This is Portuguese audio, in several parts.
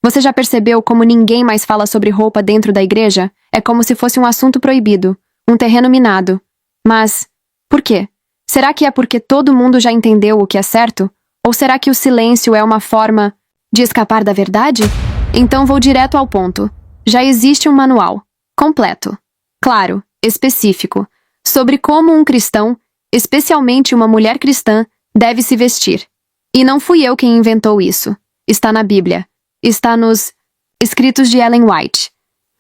Você já percebeu como ninguém mais fala sobre roupa dentro da igreja? É como se fosse um assunto proibido, um terreno minado. Mas, por quê? Será que é porque todo mundo já entendeu o que é certo? Ou será que o silêncio é uma forma de escapar da verdade? Então vou direto ao ponto. Já existe um manual, completo, claro, específico, sobre como um cristão, especialmente uma mulher cristã, deve se vestir. E não fui eu quem inventou isso. Está na Bíblia. Está nos escritos de Ellen White.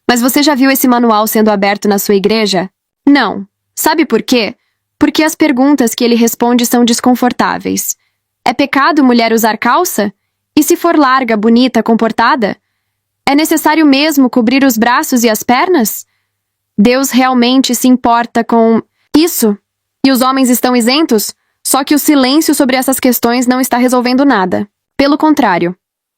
Mas você já viu esse manual sendo aberto na sua igreja? Não. Sabe por quê? Porque as perguntas que ele responde são desconfortáveis. É pecado mulher usar calça? E se for larga, bonita, comportada? É necessário mesmo cobrir os braços e as pernas? Deus realmente se importa com isso? E os homens estão isentos? Só que o silêncio sobre essas questões não está resolvendo nada. Pelo contrário,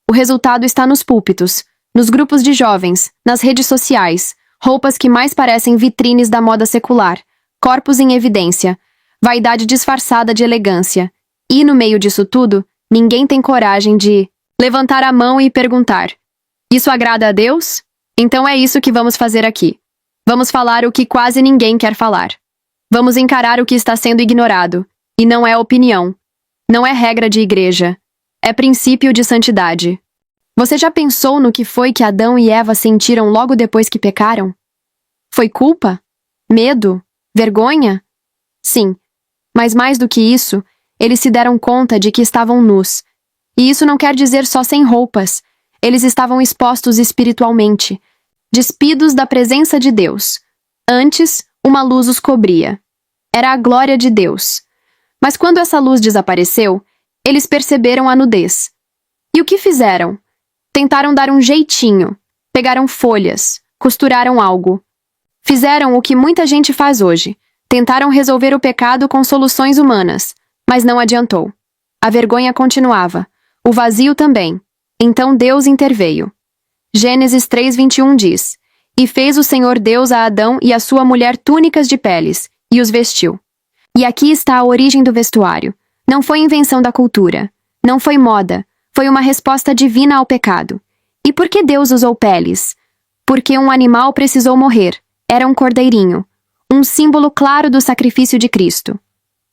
o resultado está nos púlpitos, nos grupos de jovens, nas redes sociais, roupas que mais parecem vitrines da moda secular, corpos em evidência, vaidade disfarçada de elegância. E, no meio disso tudo, ninguém tem coragem de levantar a mão e perguntar: isso agrada a Deus? Então é isso que vamos fazer aqui. Vamos falar o que quase ninguém quer falar. Vamos encarar o que está sendo ignorado. E não é opinião. Não é regra de igreja. É princípio de santidade. Você já pensou no que foi que Adão e Eva sentiram logo depois que pecaram? Foi culpa? Medo? Vergonha? Sim. Mas mais do que isso, eles se deram conta de que estavam nus. E isso não quer dizer só sem roupas. Eles estavam expostos espiritualmente, despidos da presença de Deus. Antes, uma luz os cobria. Era a glória de Deus. Mas quando essa luz desapareceu, eles perceberam a nudez. E o que fizeram? Tentaram dar um jeitinho. Pegaram folhas, costuraram algo. Fizeram o que muita gente faz hoje. Tentaram resolver o pecado com soluções humanas, mas não adiantou. A vergonha continuava. O vazio também. Então Deus interveio. Gênesis 3:21 diz: E fez o Senhor Deus a Adão e a sua mulher túnicas de peles, e os vestiu. E aqui está a origem do vestuário. Não foi invenção da cultura. Não foi moda. Foi uma resposta divina ao pecado. E por que Deus usou peles? Porque um animal precisou morrer. Era um cordeirinho. Um símbolo claro do sacrifício de Cristo.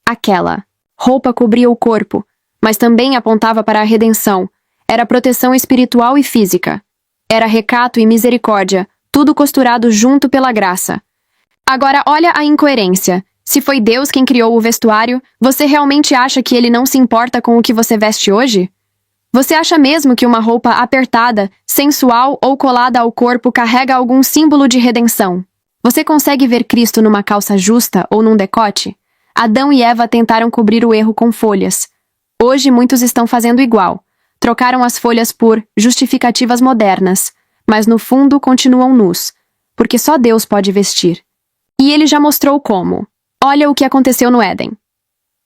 Aquela roupa cobria o corpo, mas também apontava para a redenção. Era proteção espiritual e física. Era recato e misericórdia, tudo costurado junto pela graça. Agora olha a incoerência. Se foi Deus quem criou o vestuário, você realmente acha que ele não se importa com o que você veste hoje? Você acha mesmo que uma roupa apertada, sensual ou colada ao corpo carrega algum símbolo de redenção? Você consegue ver Cristo numa calça justa ou num decote? Adão e Eva tentaram cobrir o erro com folhas. Hoje muitos estão fazendo igual. Trocaram as folhas por justificativas modernas, mas no fundo continuam nus, porque só Deus pode vestir. E ele já mostrou como. Olha o que aconteceu no Éden.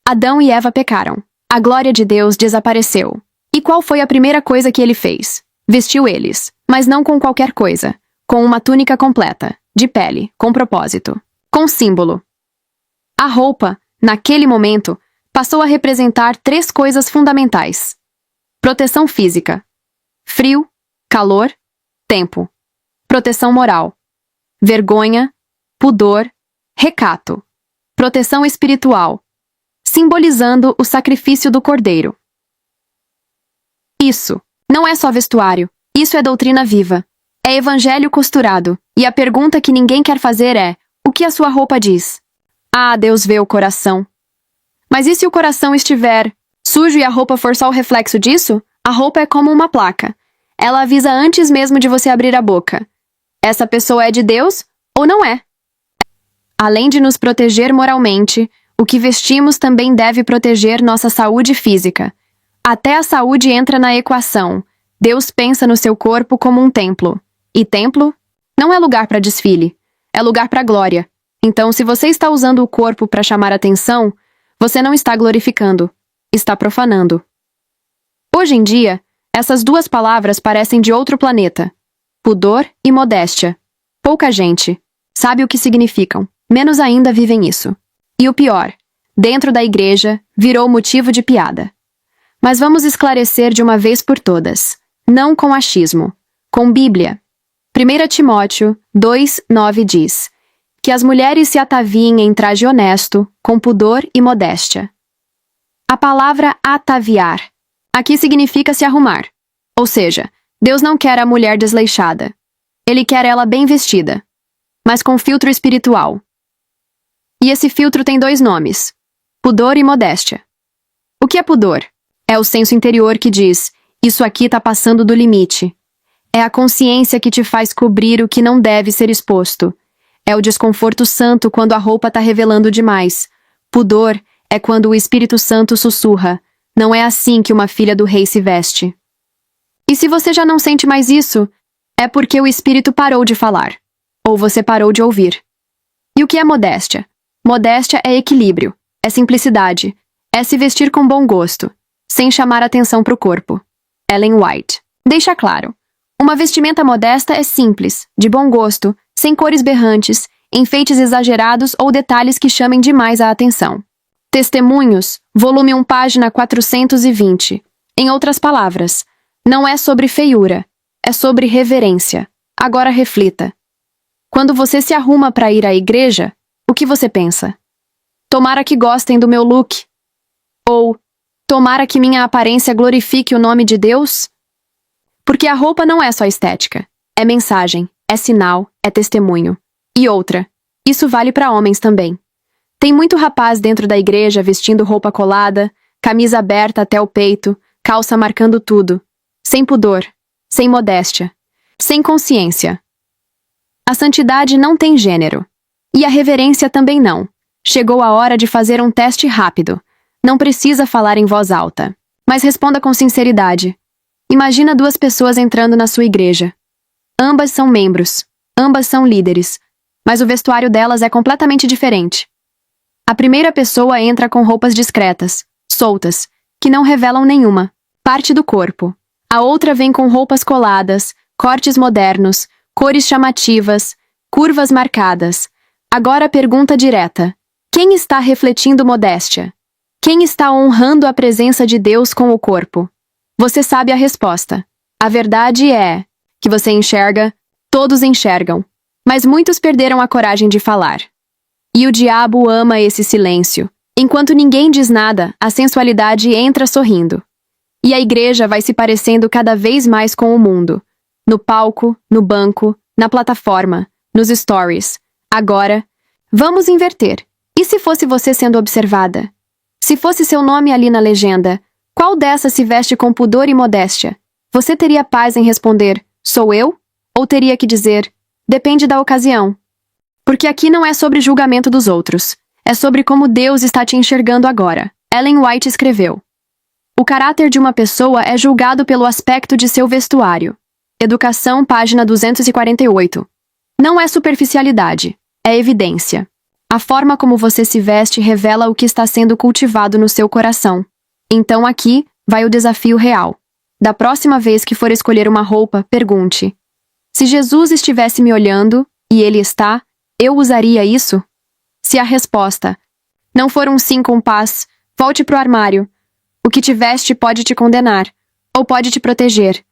Adão e Eva pecaram. A glória de Deus desapareceu. E qual foi a primeira coisa que ele fez? Vestiu eles, mas não com qualquer coisa, com uma túnica completa, de pele, com propósito, com símbolo. A roupa, naquele momento, passou a representar 3 coisas fundamentais: proteção física, frio, calor, tempo, proteção moral, vergonha, pudor, recato, proteção espiritual, simbolizando o sacrifício do cordeiro. Isso não é só vestuário, isso é doutrina viva. É evangelho costurado, e a pergunta que ninguém quer fazer é: o que a sua roupa diz? Ah, Deus vê o coração. Mas e se o coração estiver sujo e a roupa for só o reflexo disso? A roupa é como uma placa. Ela avisa antes mesmo de você abrir a boca. Essa pessoa é de Deus ou não é? Além de nos proteger moralmente, o que vestimos também deve proteger nossa saúde física. Até a saúde entra na equação. Deus pensa no seu corpo como um templo. E templo não é lugar para desfile, é lugar para glória. Então, se você está usando o corpo para chamar atenção, você não está glorificando, está profanando. Hoje em dia, essas 2 palavras parecem de outro planeta. Pudor e modéstia. Pouca gente sabe o que significam, menos ainda vivem isso. E o pior, dentro da igreja, virou motivo de piada. Mas vamos esclarecer de uma vez por todas. não com achismo, com Bíblia. 1 Timóteo 2:9 diz que as mulheres se ataviem em traje honesto, com pudor e modéstia. A palavra ataviar aqui significa se arrumar. Ou seja, Deus não quer a mulher desleixada. Ele quer ela bem vestida, mas com filtro espiritual. E esse filtro tem 2 nomes: pudor e modéstia. O que é pudor? É o senso interior que diz: isso aqui tá passando do limite. É a consciência que te faz cobrir o que não deve ser exposto. É o desconforto santo quando a roupa tá revelando demais. Pudor é quando o Espírito Santo sussurra: não é assim que uma filha do rei se veste. E se você já não sente mais isso, é porque o Espírito parou de falar. Ou você parou de ouvir. E o que é modéstia? Modéstia é equilíbrio, é simplicidade, é se vestir com bom gosto, sem chamar atenção pro corpo. Ellen White. Deixa claro. Uma vestimenta modesta é simples, de bom gosto, sem cores berrantes, enfeites exagerados ou detalhes que chamem demais a atenção. Testemunhos, volume 1, página 420. Em outras palavras, não é sobre feiura, é sobre reverência. Agora reflita. Quando você se arruma para ir à igreja, o que você pensa? Tomara que gostem do meu look? Ou, tomara que minha aparência glorifique o nome de Deus? Porque a roupa não é só estética. É mensagem, é sinal, é testemunho. E outra, isso vale para homens também. Tem muito rapaz dentro da igreja vestindo roupa colada, camisa aberta até o peito, calça marcando tudo. Sem pudor, sem modéstia, sem consciência. A santidade não tem gênero. E a reverência também não. Chegou a hora de fazer um teste rápido. Não precisa falar em voz alta. Mas responda com sinceridade. Imagina 2 pessoas entrando na sua igreja. Ambas são membros. Ambas são líderes. Mas o vestuário delas é completamente diferente. A primeira pessoa entra com roupas discretas, soltas, que não revelam nenhuma parte do corpo. A outra vem com roupas coladas, cortes modernos, cores chamativas, curvas marcadas. Agora a pergunta direta. Quem está refletindo modéstia? Quem está honrando a presença de Deus com o corpo? Você sabe a resposta. A verdade é que você enxerga, todos enxergam. Mas muitos perderam a coragem de falar. E o diabo ama esse silêncio. Enquanto ninguém diz nada, a sensualidade entra sorrindo. E a igreja vai se parecendo cada vez mais com o mundo. No palco, no banco, na plataforma, nos stories. Agora, vamos inverter. E se fosse você sendo observada? Se fosse seu nome ali na legenda, qual dessas se veste com pudor e modéstia? Você teria paz em responder, sou eu? Ou teria que dizer, depende da ocasião? Porque aqui não é sobre julgamento dos outros. É sobre como Deus está te enxergando agora. Ellen White escreveu. O caráter de uma pessoa é julgado pelo aspecto de seu vestuário. Educação, página 248. Não é superficialidade, é evidência. A forma como você se veste revela o que está sendo cultivado no seu coração. Então aqui vai o desafio real. Da próxima vez que for escolher uma roupa, pergunte: se Jesus estivesse me olhando, e ele está, eu usaria isso? Se a resposta não for um sim com paz, volte pro armário. O que te veste pode te condenar, ou pode te proteger.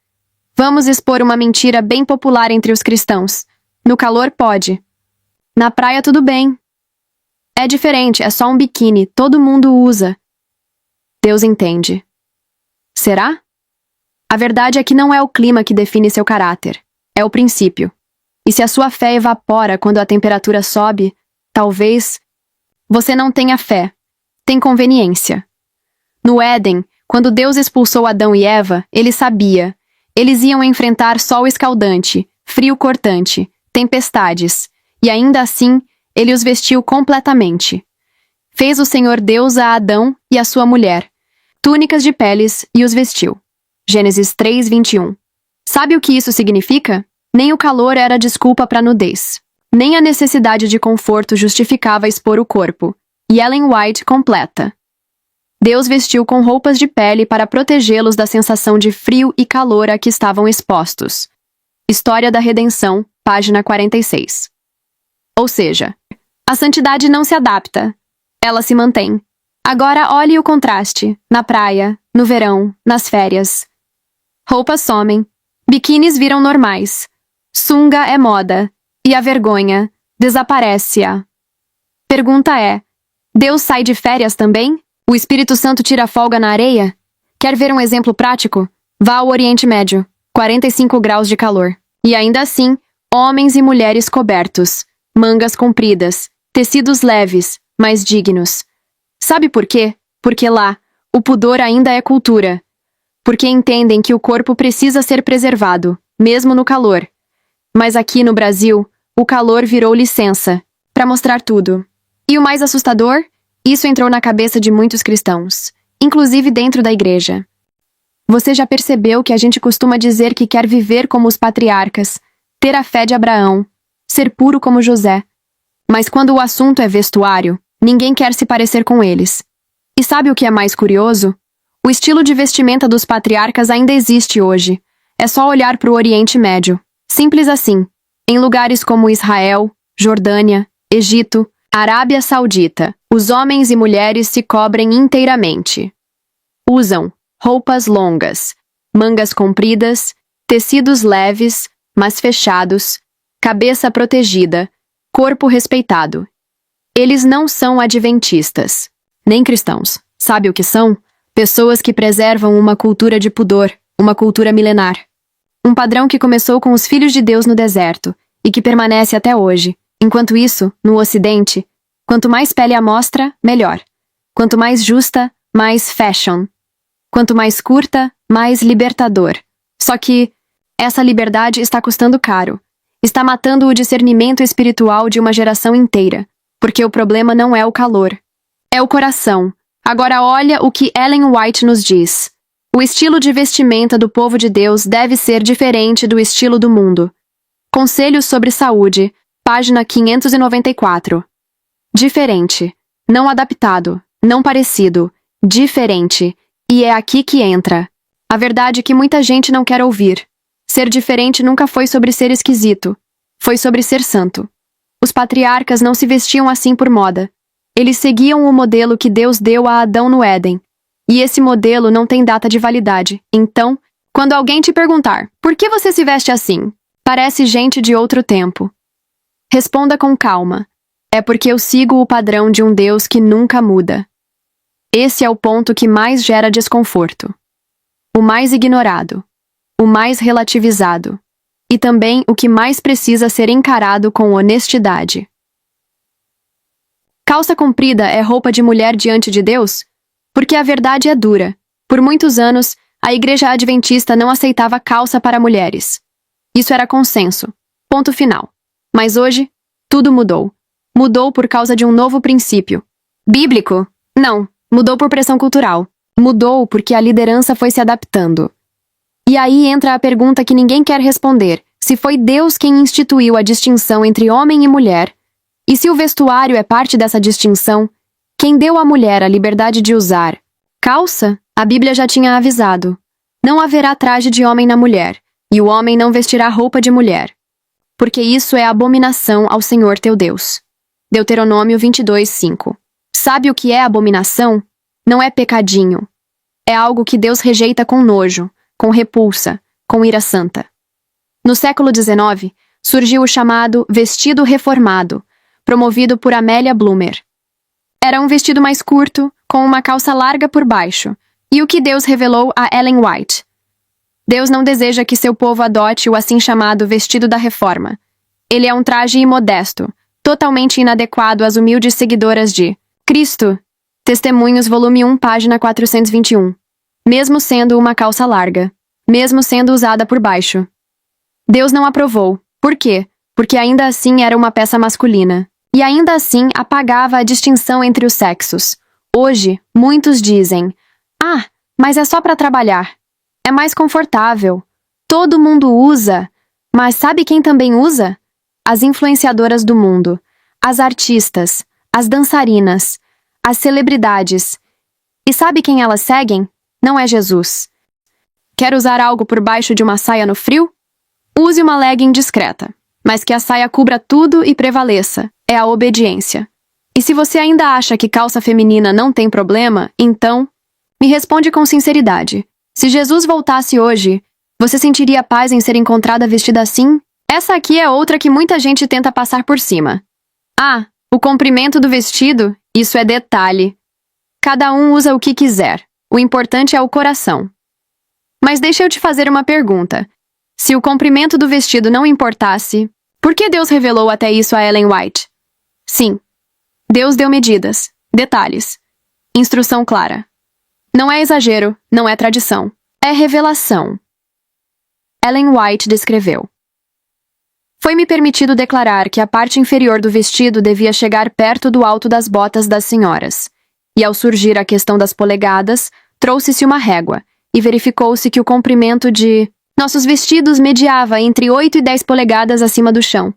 Vamos expor uma mentira bem popular entre os cristãos. No calor pode. Na praia tudo bem. É diferente, é só um biquíni, todo mundo usa. Deus entende. Será? A verdade é que não é o clima que define seu caráter, é o princípio. E se a sua fé evapora quando a temperatura sobe, talvez você não tenha fé, tem conveniência. No Éden, quando Deus expulsou Adão e Eva, ele sabia. Eles iam enfrentar sol escaldante, frio cortante, tempestades, e ainda assim, ele os vestiu completamente. Fez o Senhor Deus a Adão e a sua mulher túnicas de peles e os vestiu. Gênesis 3:21. Sabe o que isso significa? Nem o calor era desculpa para nudez. Nem a necessidade de conforto justificava expor o corpo. E Ellen White completa. Deus vestiu com roupas de pele para protegê-los da sensação de frio e calor a que estavam expostos. História da Redenção, página 46. Ou seja, a santidade não se adapta. Ela se mantém. Agora olhe o contraste, na praia, no verão, nas férias. Roupas somem. Biquínis viram normais. Sunga é moda. E a vergonha desaparece-a. Pergunta é: Deus sai de férias também? O Espírito Santo tira folga na areia? Quer ver um exemplo prático? Vá ao Oriente Médio. 45 graus de calor. E ainda assim, homens e mulheres cobertos. Mangas compridas. Tecidos leves, mas dignos. Sabe por quê? Porque lá, o pudor ainda é cultura. Porque entendem que o corpo precisa ser preservado, mesmo no calor. Mas aqui no Brasil, o calor virou licença, para mostrar tudo. E o mais assustador? Isso entrou na cabeça de muitos cristãos, inclusive dentro da igreja. Você já percebeu que a gente costuma dizer que quer viver como os patriarcas, ter a fé de Abraão, ser puro como José. Mas quando o assunto é vestuário, ninguém quer se parecer com eles. E sabe o que é mais curioso? O estilo de vestimenta dos patriarcas ainda existe hoje. É só olhar para o Oriente Médio. Simples assim. Em lugares como Israel, Jordânia, Egito, Arábia Saudita, os homens e mulheres se cobrem inteiramente. Usam roupas longas, mangas compridas, tecidos leves, mas fechados, cabeça protegida, corpo respeitado. Eles não são adventistas, nem cristãos. Sabe o que são? Pessoas que preservam uma cultura de pudor, uma cultura milenar. Um padrão que começou com os filhos de Deus no deserto e que permanece até hoje. Enquanto isso, no Ocidente, quanto mais pele à mostra, melhor. Quanto mais justa, mais fashion. Quanto mais curta, mais libertador. Só que essa liberdade está custando caro. Está matando o discernimento espiritual de uma geração inteira. Porque o problema não é o calor. É o coração. Agora olha o que Ellen White nos diz. O estilo de vestimenta do povo de Deus deve ser diferente do estilo do mundo. Conselhos sobre saúde, página 594. Diferente. Não adaptado. Não parecido. Diferente. E é aqui que entra a verdade que muita gente não quer ouvir. Ser diferente nunca foi sobre ser esquisito. Foi sobre ser santo. Os patriarcas não se vestiam assim por moda. Eles seguiam o modelo que Deus deu a Adão no Éden. E esse modelo não tem data de validade. Então, quando alguém te perguntar, por que você se veste assim? Parece gente de outro tempo. Responda com calma. É porque eu sigo o padrão de um Deus que nunca muda. Esse é o ponto que mais gera desconforto. O mais ignorado. O mais relativizado. E também o que mais precisa ser encarado com honestidade. Calça comprida é roupa de mulher diante de Deus? Porque a verdade é dura. Por muitos anos, a igreja adventista não aceitava calça para mulheres. Isso era consenso. Ponto final. Mas hoje, tudo mudou. Mudou por causa de um novo princípio. Bíblico? Não. Mudou por pressão cultural. Mudou porque a liderança foi se adaptando. E aí entra a pergunta que ninguém quer responder. Se foi Deus quem instituiu a distinção entre homem e mulher, e se o vestuário é parte dessa distinção, quem deu à mulher a liberdade de usar calça, a Bíblia já tinha avisado. Não haverá traje de homem na mulher, e o homem não vestirá roupa de mulher. Porque isso é abominação ao Senhor teu Deus. Deuteronômio 22:5. Sabe o que é abominação? Não é pecadinho. É algo que Deus rejeita com nojo, com repulsa, com ira santa. No século XIX, surgiu o chamado vestido reformado, promovido por Amélia Bloomer. Era um vestido mais curto, com uma calça larga por baixo, e o que Deus revelou a Ellen White. Deus não deseja que seu povo adote o assim chamado vestido da reforma. Ele é um traje imodesto, totalmente inadequado às humildes seguidoras de Cristo. Testemunhos, volume 1, página 421. Mesmo sendo uma calça larga. Mesmo sendo usada por baixo. Deus não aprovou. Por quê? Porque ainda assim era uma peça masculina. E ainda assim apagava a distinção entre os sexos. Hoje, muitos dizem: ah, mas é só para trabalhar. É mais confortável. Todo mundo usa. Mas sabe quem também usa? As influenciadoras do mundo. As artistas. As dançarinas. As celebridades. E sabe quem elas seguem? Não é Jesus. Quer usar algo por baixo de uma saia no frio? Use uma legging discreta, mas que a saia cubra tudo e prevaleça. É a obediência. E se você ainda acha que calça feminina não tem problema, então, me responde com sinceridade. Se Jesus voltasse hoje, Você sentiria paz em ser encontrada vestida assim? Essa aqui é outra que muita gente tenta passar por cima. Ah, o comprimento do vestido? Isso é detalhe. Cada um usa o que quiser. O importante é o coração. Mas deixa eu te fazer uma pergunta. Se o comprimento do vestido não importasse, por que Deus revelou até isso a Ellen White? Sim. Deus deu medidas, detalhes, instrução clara. Não é exagero, não é tradição. É revelação. Ellen White descreveu. Foi-me permitido declarar que a parte inferior do vestido devia chegar perto do alto das botas das senhoras. E ao surgir a questão das polegadas, trouxe-se uma régua, e verificou-se que o comprimento de nossos vestidos mediava entre 8 e 10 polegadas acima do chão.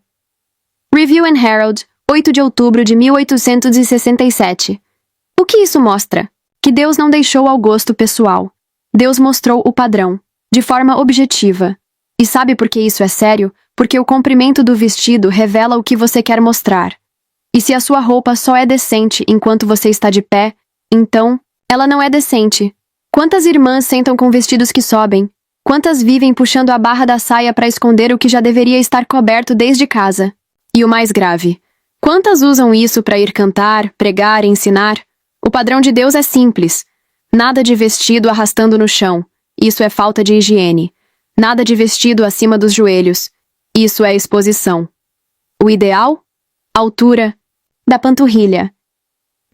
Review and Herald, 8 de outubro de 1867. O que isso mostra? Que Deus não deixou ao gosto pessoal. Deus mostrou o padrão, de forma objetiva. E sabe por que isso é sério? Porque o comprimento do vestido revela o que você quer mostrar. E se a sua roupa só é decente enquanto você está de pé, então, ela não é decente. Quantas irmãs sentam com vestidos que sobem? Quantas vivem puxando a barra da saia para esconder o que já deveria estar coberto desde casa? E o mais grave, quantas usam isso para ir cantar, pregar, ensinar? O padrão de Deus é simples. Nada de vestido arrastando no chão. Isso é falta de higiene. Nada de vestido acima dos joelhos. Isso é exposição. O ideal? Altura da panturrilha.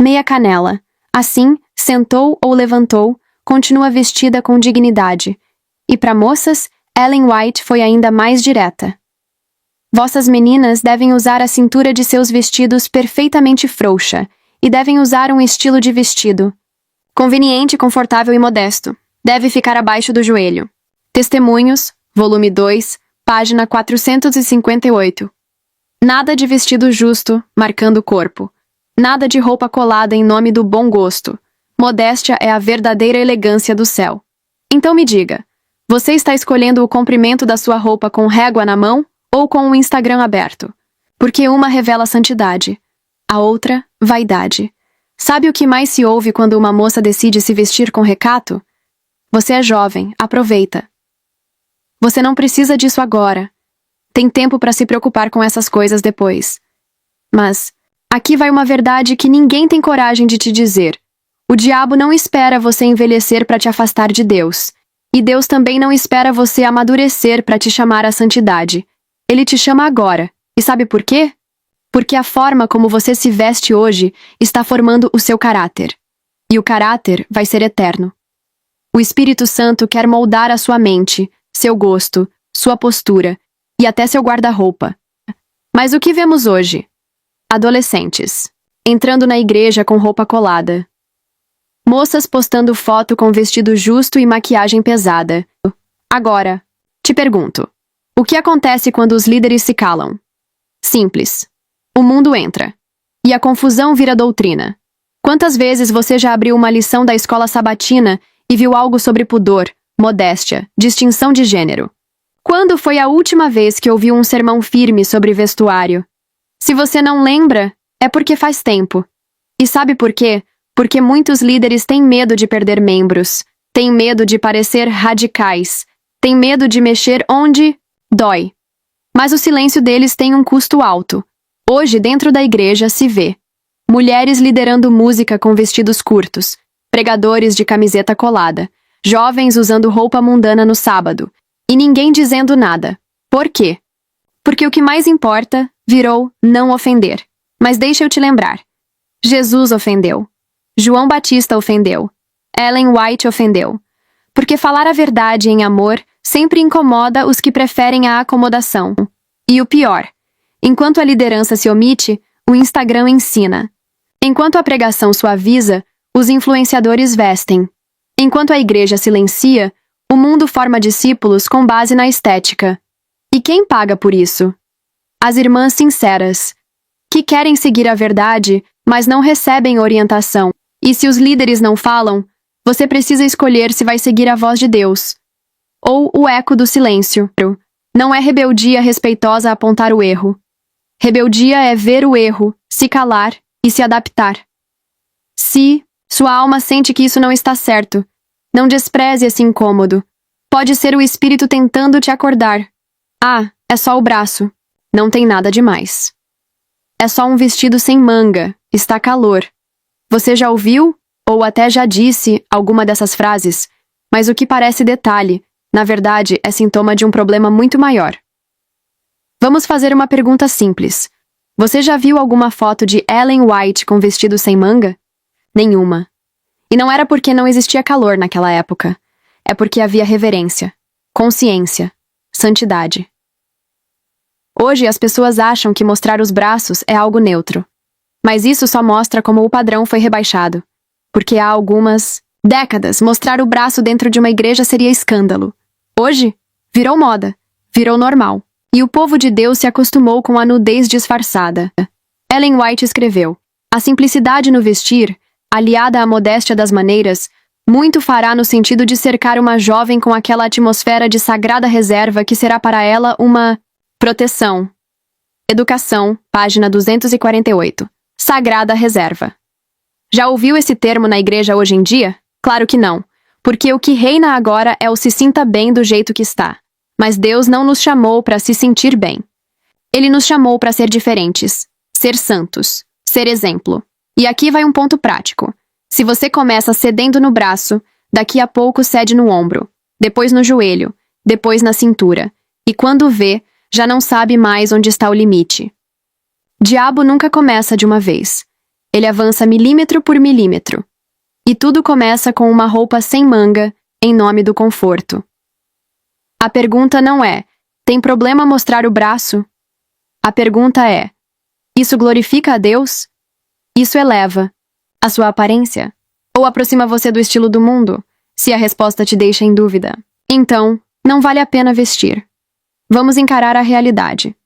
Meia canela. Assim, sentou ou levantou, continua vestida com dignidade. E para moças, Ellen White foi ainda mais direta. Vossas meninas devem usar a cintura de seus vestidos perfeitamente frouxa e devem usar um estilo de vestido conveniente, confortável e modesto. Deve ficar abaixo do joelho. Testemunhos, volume 2, página 458. Nada de vestido justo, marcando o corpo. Nada de roupa colada em nome do bom gosto. Modéstia é a verdadeira elegância do céu. Então me diga, você está escolhendo o comprimento da sua roupa com régua na mão ou com o Instagram aberto? Porque uma revela santidade, a outra, vaidade. Sabe o que mais se ouve quando uma moça decide se vestir com recato? Você é jovem, aproveita. Você não precisa disso agora. Tem tempo para se preocupar com essas coisas depois. Mas, aqui vai uma verdade que ninguém tem coragem de te dizer. O diabo não espera você envelhecer para te afastar de Deus. E Deus também não espera você amadurecer para te chamar à santidade. Ele te chama agora. E sabe por quê? Porque a forma como você se veste hoje está formando o seu caráter. E o caráter vai ser eterno. O Espírito Santo quer moldar a sua mente, seu gosto, sua postura e até seu guarda-roupa. Mas o que vemos hoje? Adolescentes entrando na igreja com roupa colada. Moças postando foto com vestido justo e maquiagem pesada. Agora, te pergunto, o que acontece quando os líderes se calam? Simples. O mundo entra. E a confusão vira doutrina. Quantas vezes você já abriu uma lição da escola sabatina e viu algo sobre pudor, modéstia, distinção de gênero? Quando foi a última vez que ouviu um sermão firme sobre vestuário? Se você não lembra, é porque faz tempo. E sabe por quê? Porque muitos líderes têm medo de perder membros, têm medo de parecer radicais, têm medo de mexer onde dói. Mas o silêncio deles tem um custo alto. Hoje, dentro da igreja, se vê mulheres liderando música com vestidos curtos, pregadores de camiseta colada, jovens usando roupa mundana no sábado, e ninguém dizendo nada. Por quê? Porque o que mais importa virou não ofender. Mas deixa eu te lembrar. Jesus ofendeu. João Batista ofendeu. Ellen White ofendeu. Porque falar a verdade em amor sempre incomoda os que preferem a acomodação. E o pior, enquanto a liderança se omite, o Instagram ensina. Enquanto a pregação suaviza, os influenciadores vestem. Enquanto a igreja silencia, o mundo forma discípulos com base na estética. E quem paga por isso? As irmãs sinceras, que querem seguir a verdade, mas não recebem orientação. E se os líderes não falam, você precisa escolher se vai seguir a voz de Deus ou o eco do silêncio. Não é rebeldia respeitosa apontar o erro. Rebeldia é ver o erro, se calar e se adaptar. Se sua alma sente que isso não está certo, não despreze esse incômodo. Pode ser o espírito tentando te acordar. Ah, é só o braço. Não tem nada demais. É só um vestido sem manga. Está calor. Você já ouviu, ou até já disse, alguma dessas frases, mas o que parece detalhe, na verdade, é sintoma de um problema muito maior. Vamos fazer uma pergunta simples. Você já viu alguma foto de Ellen White com vestido sem manga? Nenhuma. E não era porque não existia calor naquela época. É porque havia reverência, consciência, santidade. Hoje as pessoas acham que mostrar os braços é algo neutro. Mas isso só mostra como o padrão foi rebaixado. Porque há algumas décadas, mostrar o braço dentro de uma igreja seria escândalo. Hoje, virou moda, virou normal. E o povo de Deus se acostumou com a nudez disfarçada. Ellen White escreveu: a simplicidade no vestir, aliada à modéstia das maneiras, muito fará no sentido de cercar uma jovem com aquela atmosfera de sagrada reserva que será para ela uma proteção. Educação, página 248. Sagrada reserva. Já ouviu esse termo na igreja hoje em dia? Claro que não, porque o que reina agora é o se sinta bem do jeito que está. Mas Deus não nos chamou para se sentir bem. Ele nos chamou para ser diferentes, ser santos, ser exemplo. E aqui vai um ponto prático. Se você começa cedendo no braço, daqui a pouco cede no ombro, depois no joelho, depois na cintura. E quando vê, já não sabe mais onde está o limite. Diabo nunca começa de uma vez. Ele avança milímetro por milímetro. E tudo começa com uma roupa sem manga, em nome do conforto. A pergunta não é: tem problema mostrar o braço? A pergunta é: isso glorifica a Deus? Isso eleva a sua aparência? Ou aproxima você do estilo do mundo? Se a resposta te deixa em dúvida, então, não vale a pena vestir. Vamos encarar a realidade.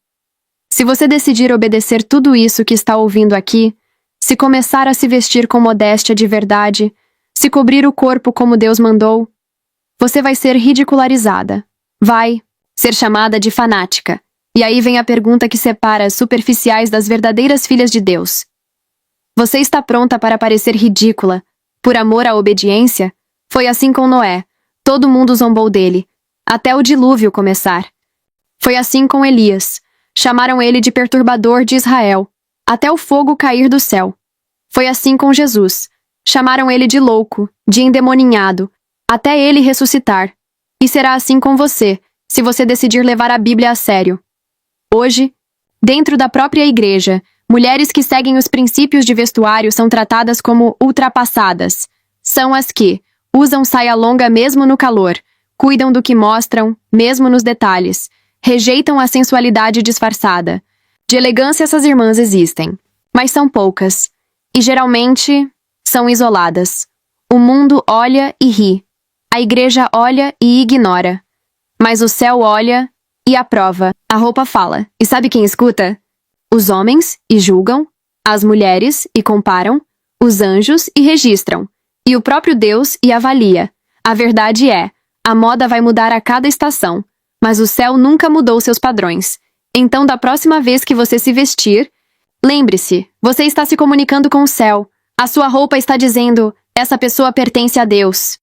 Se você decidir obedecer tudo isso que está ouvindo aqui, se começar a se vestir com modéstia de verdade, se cobrir o corpo como Deus mandou, você vai ser ridicularizada. Vai ser chamada de fanática. E aí vem a pergunta que separa as superficiais das verdadeiras filhas de Deus. Você está pronta para parecer ridícula, por amor à obediência? Foi assim com Noé. Todo mundo zombou dele, até o dilúvio começar. Foi assim com Elias. Chamaram ele de perturbador de Israel, até o fogo cair do céu. Foi assim com Jesus. Chamaram ele de louco, de endemoninhado, até ele ressuscitar. E será assim com você, se você decidir levar a Bíblia a sério. Hoje, dentro da própria igreja, mulheres que seguem os princípios de vestuário são tratadas como ultrapassadas. São as que usam saia longa mesmo no calor, cuidam do que mostram, mesmo nos detalhes, rejeitam a sensualidade disfarçada. De elegância essas irmãs existem, mas são poucas, e geralmente são isoladas. O mundo olha e ri. A igreja olha e ignora. Mas o céu olha e aprova. A roupa fala. E sabe quem escuta? Os homens e julgam, as mulheres e comparam, os anjos e registram, e o próprio Deus e avalia. A verdade é, a moda vai mudar a cada estação, mas o céu nunca mudou seus padrões. Então, da próxima vez que você se vestir, lembre-se, você está se comunicando com o céu. A sua roupa está dizendo, essa pessoa pertence a Deus.